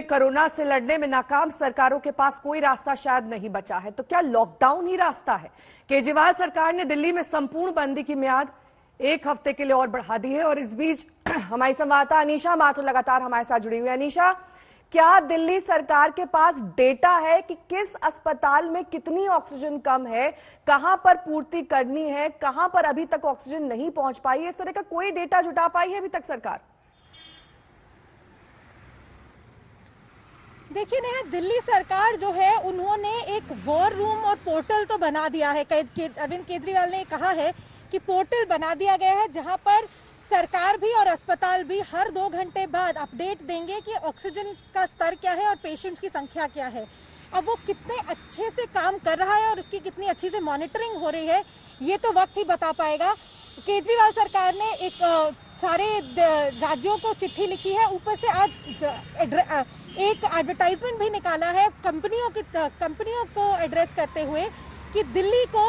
में कोरोना से लड़ने में नाकाम सरकारों के पास कोई रास्ता शायद नहीं बचा है, तो क्या लॉकडाउन ही रास्ता है? केजरीवाल सरकार ने दिल्ली में संपूर्ण बंदी की मियाद 1 हफ्ते के लिए और बढ़ा दी है। और इस बीच हमारी संवाददाता अनीशा माथुर लगातार हमारे साथ जुड़ी हुई है। अनीशा, क्या दिल्ली सरकार के पास डेटा है कि किस अस्पताल में कितनी ऑक्सीजन कम है, कहां पर पूर्ति करनी है, कहां पर अभी तक ऑक्सीजन नहीं पहुंच पाई है? इस तरह का कोई डेटा जुटा पाई है अभी तक सरकार? देखिए नेहा, दिल्ली सरकार जो है उन्होंने एक वॉर रूम और पोर्टल तो बना दिया है। अरविंद केजरीवाल ने कहा है कि पोर्टल बना दिया गया है जहां पर सरकार भी और अस्पताल भी हर 2 घंटे बाद अपडेट देंगे कि ऑक्सीजन का स्तर क्या है और पेशेंट्स की संख्या क्या है। अब वो कितने अच्छे से काम कर रहा है और उसकी कितनी अच्छी से मॉनिटरिंग हो रही है, ये तो वक्त ही बता पाएगा। केजरीवाल सरकार ने एक सारे राज्यों को चिट्ठी लिखी है, ऊपर से आज एक एडवर्टाइजमेंट भी निकाला है कंपनियों को एड्रेस करते हुए कि दिल्ली को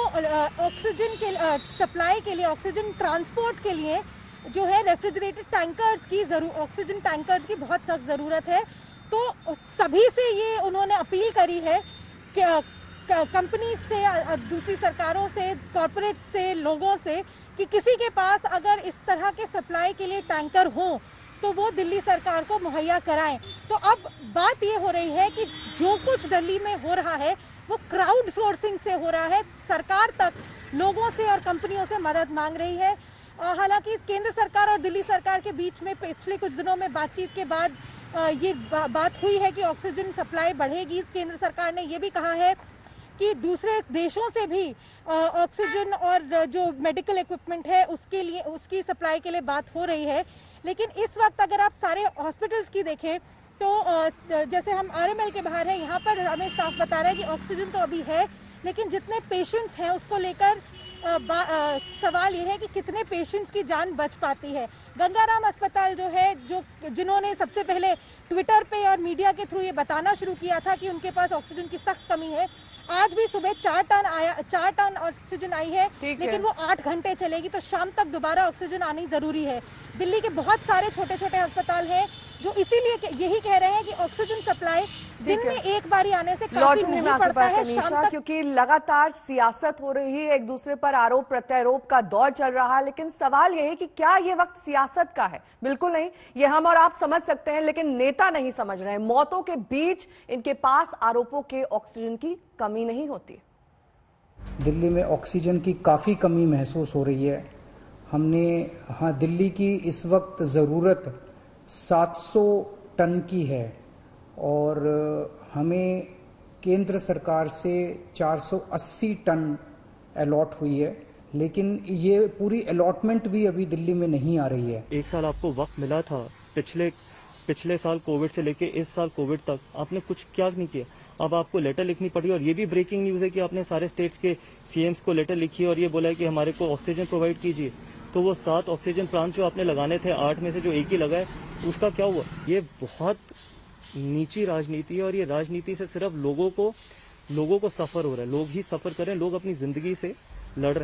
ऑक्सीजन के सप्लाई के लिए, ऑक्सीजन ट्रांसपोर्ट के लिए जो है रेफ्रिजरेटेड टैंकर्स की ऑक्सीजन टैंकर्स की बहुत सख्त जरूरत है। तो सभी से ये उन्होंने अपील करी है कि कंपनी से, दूसरी सरकारों से, कॉरपोरेट से, लोगों से कि किसी के पास अगर इस तरह के सप्लाई के लिए टैंकर हो तो वो दिल्ली सरकार को मुहैया कराएं। तो अब बात ये हो रही है कि जो कुछ दिल्ली में हो रहा है वो क्राउड सोर्सिंग से हो रहा है। सरकार तक लोगों से और कंपनियों से मदद मांग रही है। हालांकि केंद्र सरकार और दिल्ली सरकार के बीच में पिछले कुछ दिनों में बातचीत के बाद ये बात हुई है कि ऑक्सीजन सप्लाई बढ़ेगी। केंद्र सरकार ने ये भी कहा है कि दूसरे देशों से भी ऑक्सीजन और जो मेडिकल इक्विपमेंट है उसकी सप्लाई के लिए बात हो रही है। लेकिन इस वक्त अगर आप सारे हॉस्पिटल्स की देखें तो जैसे हम आरएमएल के बाहर है, यहाँ पर हमें स्टाफ बता रहा है कि ऑक्सीजन तो अभी है, लेकिन जितने पेशेंट्स हैं उसको लेकर सवाल ये है कि कितने पेशेंट्स की जान बच पाती है। गंगाराम अस्पताल जो है, जिन्होंने सबसे पहले ट्विटर पे और मीडिया के थ्रू ये बताना शुरू किया था कि उनके पास ऑक्सीजन की सख्त कमी है, आज भी सुबह 4 टन ऑक्सीजन आई है, लेकिन वो 8 घंटे चलेगी, तो शाम तक दोबारा ऑक्सीजन आनी जरूरी है। दिल्ली के बहुत सारे छोटे छोटे अस्पताल हैं जो इसीलिए यही कह रहे हैं कि ऑक्सीजन सप्लाई दिन में एक बारी आने से काफी नहीं पड़ता है शाम तक। क्योंकि लगातार सियासत हो रही है, एक दूसरे पर आरोप प्रत्यारोप का दौर चल रहा है, लेकिन सवाल यह है कि क्या ये वक्त सियासत का है? बिल्कुल नहीं, ये हम और आप समझ सकते हैं, लेकिन नेता नहीं समझ रहे हैं। मौतों के बीच इनके पास आरोपों के ऑक्सीजन की कमी नहीं होती। दिल्ली में ऑक्सीजन की काफ़ी कमी महसूस हो रही है। दिल्ली की इस वक्त ज़रूरत 700 टन की है और हमें केंद्र सरकार से 480 टन अलॉट हुई है, लेकिन ये पूरी अलॉटमेंट भी अभी दिल्ली में नहीं आ रही है। 1 साल आपको वक्त मिला था, पिछले साल कोविड से लेके इस साल कोविड तक आपने कुछ क्या नहीं किया। अब आपको लेटर लिखनी पड़ी, और ये भी ब्रेकिंग न्यूज है कि आपने सारे स्टेट्स के सीएम्स को लेटर लिखी और ये बोला है कि हमारे को ऑक्सीजन प्रोवाइड कीजिए। तो वो 7 ऑक्सीजन प्लांट जो आपने लगाने थे, 8 में से जो 1 ही लगा है, उसका क्या हुआ? ये बहुत नीची राजनीति है और ये राजनीति से सिर्फ लोगों को सफर हो रहा है। लोग ही सफर करें, लोग अपनी जिंदगी से लड़ रहे हैं।